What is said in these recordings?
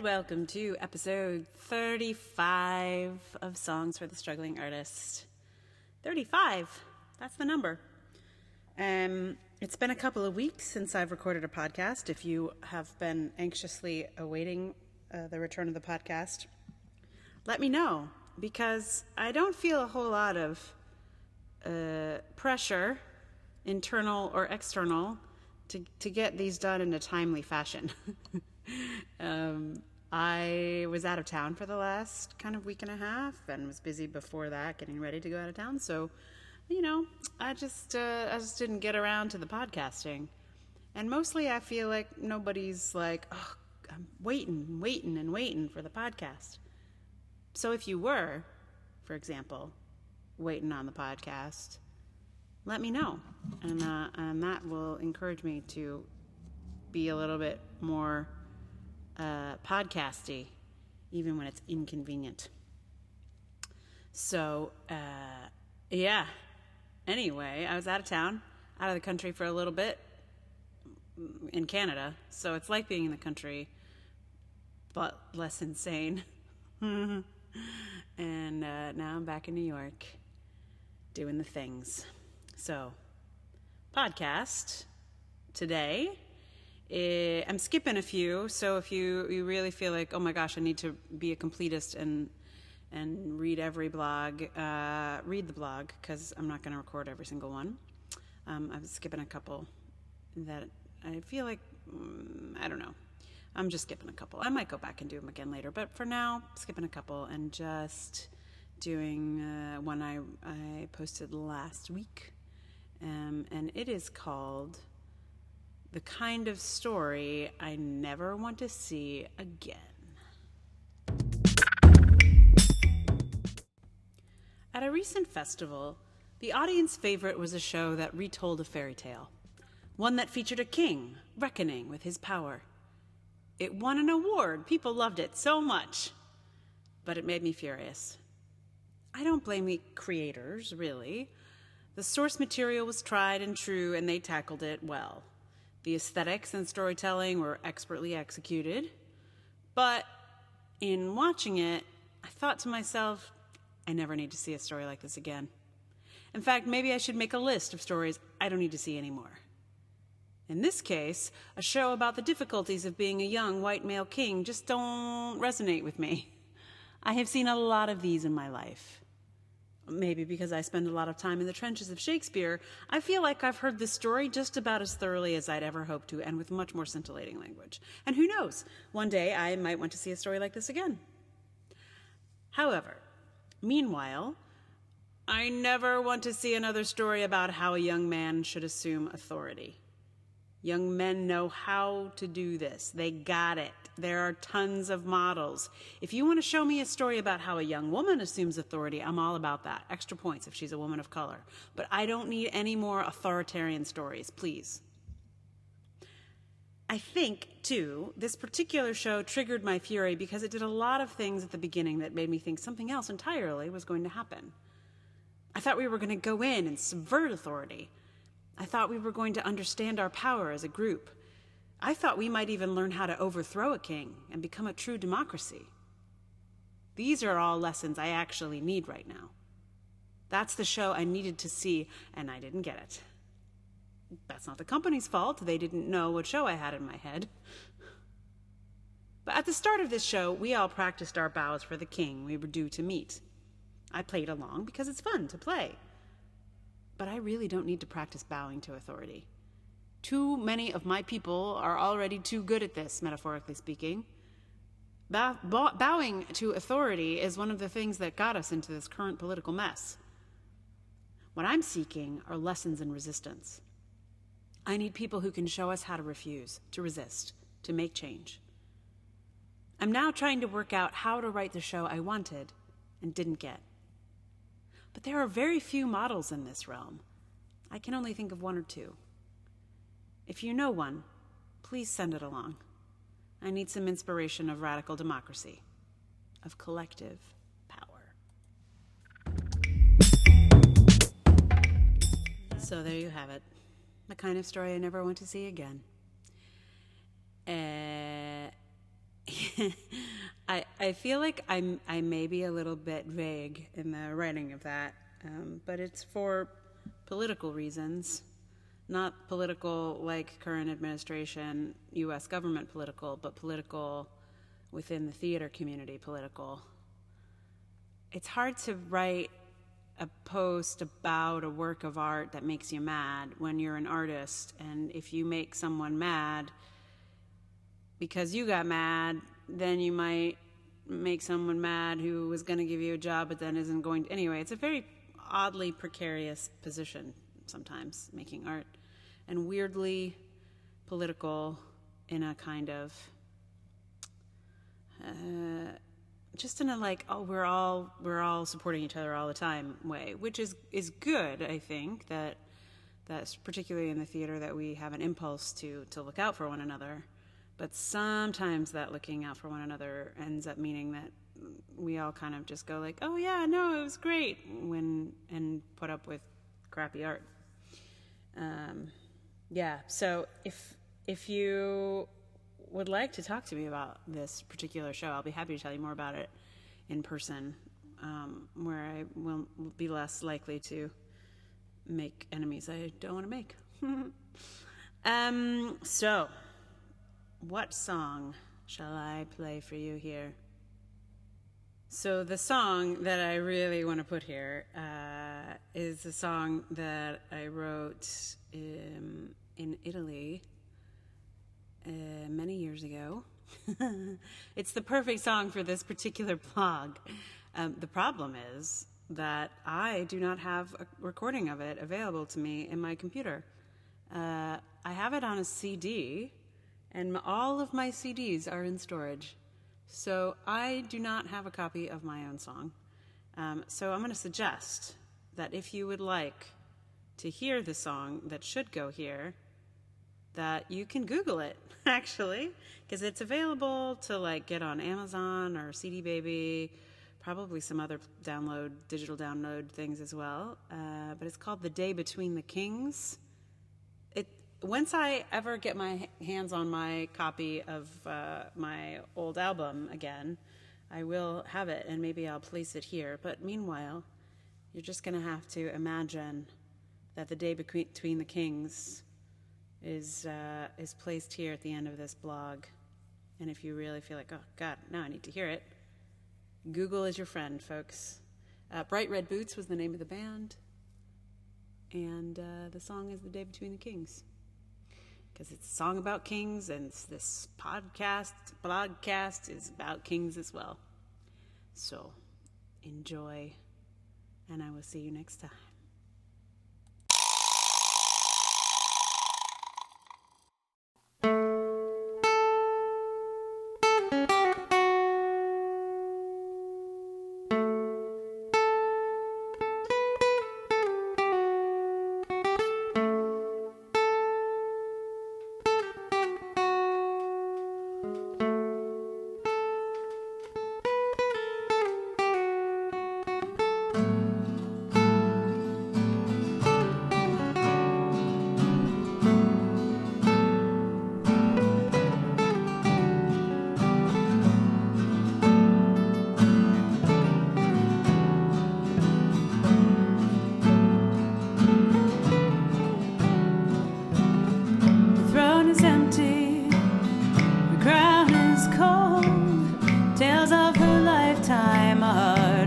welcome to episode 35 of Songs for the Struggling Artist. 35, that's the number. It's been a couple of weeks since I've recorded a podcast. If you have been anxiously awaiting the return of the podcast, let me know, because I don't feel a whole lot of pressure, internal or external, to get these done in a timely fashion. I was out of town for the last kind of week and a half and was busy before that getting ready to go out of town. So, I just didn't get around to the podcasting. And mostly I feel like nobody's like, oh, I'm waiting for the podcast. So if you were, for example, waiting on the podcast, let me know. And that will encourage me to be a little bit more podcasty, even when it's inconvenient. So, yeah. Anyway, I was out of town, out of the country for a little bit in Canada. So it's like being in the country, but less insane. And now I'm back in New York doing the things. So, podcast today. I'm skipping a few, so if you really feel like, oh my gosh, I need to be a completist and read every blog, read the blog, because I'm not going to record every single one. I'm skipping a couple that I feel like, I don't know. I'm just skipping a couple. I might go back and do them again later, but for now, skipping a couple and just doing one I posted last week. And it is called The Kind of Story I Never Want to See Again. At a recent festival, the audience favorite was a show that retold a fairy tale, one that featured a king reckoning with his power. It won an award. People loved it so much, but it made me furious. I don't blame the creators, really. The source material was tried and true, and they tackled it well. The aesthetics and storytelling were expertly executed. But in watching it, I thought to myself, I never need to see a story like this again. In fact, maybe I should make a list of stories I don't need to see anymore. In this case, a show about the difficulties of being a young white male king just don't resonate with me. I have seen a lot of these in my life. Maybe because I spend a lot of time in the trenches of Shakespeare, I feel like I've heard this story just about as thoroughly as I'd ever hoped to, and with much more scintillating language. And who knows, one day I might want to see a story like this again. However, meanwhile, I never want to see another story about how a young man should assume authority. Young men know how to do this. They got it. There are tons of models. If you want to show me a story about how a young woman assumes authority, I'm all about that. Extra points if she's a woman of color. But I don't need any more authoritarian stories, please. I think, too, this particular show triggered my fury because it did a lot of things at the beginning that made me think something else entirely was going to happen. I thought we were going to go in and subvert authority. I thought we were going to understand our power as a group. I thought we might even learn how to overthrow a king and become a true democracy. These are all lessons I actually need right now. That's the show I needed to see, and I didn't get it. That's not the company's fault. They didn't know what show I had in my head. But at the start of this show, we all practiced our bows for the king we were due to meet. I played along because it's fun to play. But I really don't need to practice bowing to authority. Too many of my people are already too good at this, metaphorically speaking. Bowing to authority is one of the things that got us into this current political mess. What I'm seeking are lessons in resistance. I need people who can show us how to refuse, to resist, to make change. I'm now trying to work out how to write the show I wanted and didn't get. But there are very few models in this realm. I can only think of one or two. If you know one, please send it along. I need some inspiration of radical democracy, of collective power. So there you have it. The kind of story I never want to see again. I feel like I may be a little bit vague in the writing of that, but it's for political reasons. Not political like current administration, U.S. government political, but political within the theater community political. It's hard to write a post about a work of art that makes you mad when you're an artist, and if you make someone mad because you got mad, then you might make someone mad who was going to give you a job but then isn't going to. Anyway, it's a very oddly precarious position sometimes, making art, and weirdly political in a kind of just in a like, oh, we're all supporting each other all the time way, which is good. I think that's particularly in the theater that we have an impulse to look out for one another, but sometimes that looking out for one another ends up meaning that we all kind of just go like, oh yeah, no, it was great, and put up with crappy art. Yeah, so if you would like to talk to me about this particular show, I'll be happy to tell you more about it in person, where I will be less likely to make enemies I don't want to make. So, what song shall I play for you here? So the song that I really want to put here is a song that I wrote in Italy many years ago. It's the perfect song for this particular blog. The problem is that I do not have a recording of it available to me in my computer. I have it on a CD, and all of my CDs are in storage. So I do not have a copy of my own song. So I'm going to suggest that if you would like to hear the song that should go here, that you can Google it, actually, because it's available to like get on Amazon or CD Baby, probably some other digital download things as well. But it's called The Day Between the Kings. Once I ever get my hands on my copy of my old album again, I will have it, and maybe I'll place it here. But meanwhile, you're just going to have to imagine that The Day Between the Kings is placed here at the end of this blog. And if you really feel like, oh, God, now I need to hear it, Google is your friend, folks. Bright Red Boots was the name of the band, and the song is The Day Between the Kings. Because it's a song about kings, and this blogcast is about kings as well. So, enjoy, and I will see you next time.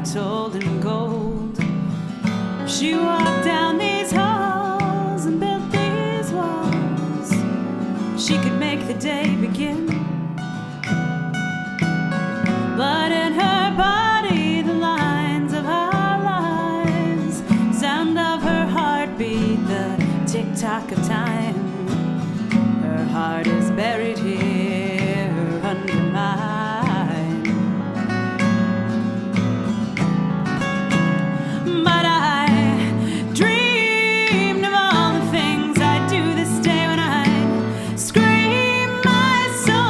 Sold in gold. She walked down these halls and built these walls. She could make the day begin, but in her body the lines of our lives, sound of her heartbeat, the tick-tock of time. Her heart is buried here under mine. But I dreamed of all the things I'd do this day when I'd scream my soul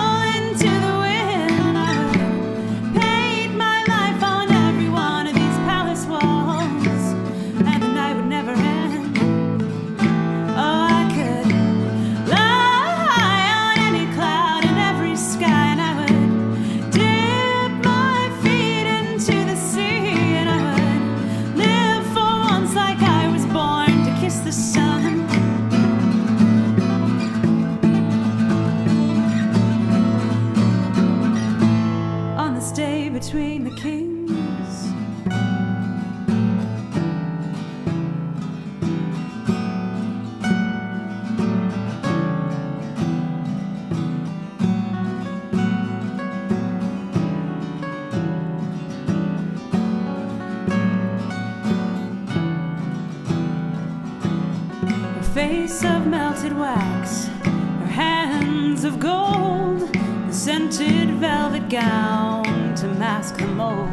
face of melted wax, her hands of gold, the scented velvet gown to mask the mold.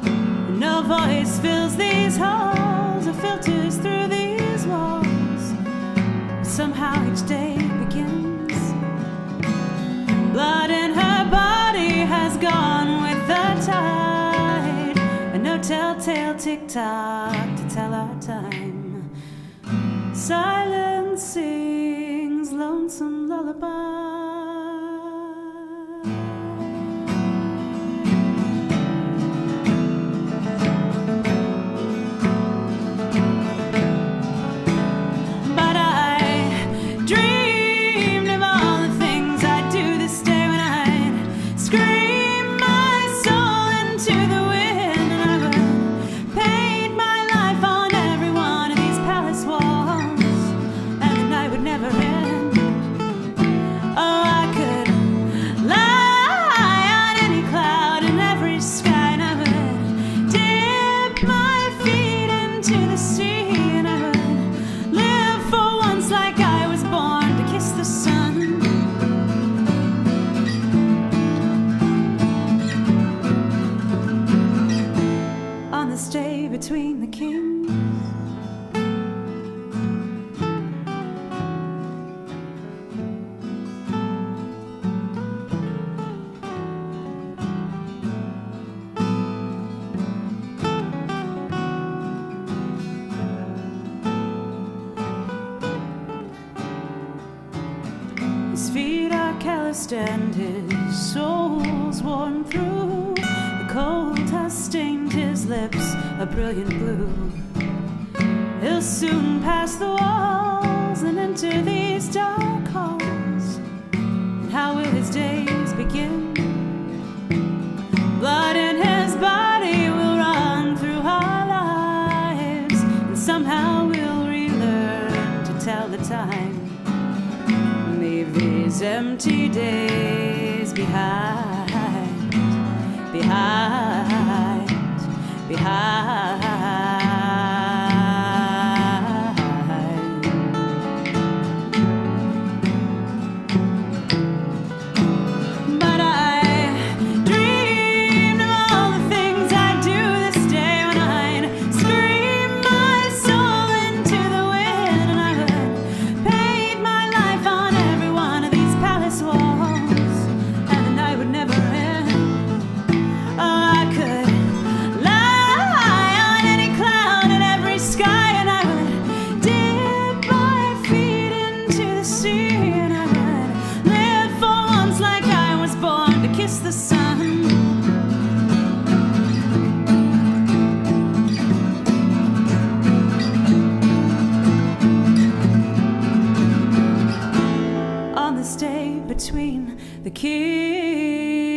And no voice fills these halls or filters through these walls. Somehow each day begins. Blood in her body has gone with the tide, and no telltale tick-tock to tell our time. Silence sings lonesome lullaby. Between the kings, his feet are calloused and his soul's worn through. The cold has stained his lips a brilliant blue. He'll soon pass the walls and enter these dark halls. And how will his days begin? Blood in his body will run through our lives, and somehow we'll relearn to tell the time. Leave these empty days behind, behind, behind. But I dreamed of all the things I'd do this day, when I'd scream my soul into the wind, and I would paint my life on every one of these palace walls, and the night would never end. Oh, I could lie on any cloud in every sky, and I would dip my feet into the sea, and I would live for once like I was born to kiss the sun. On this day between the kings.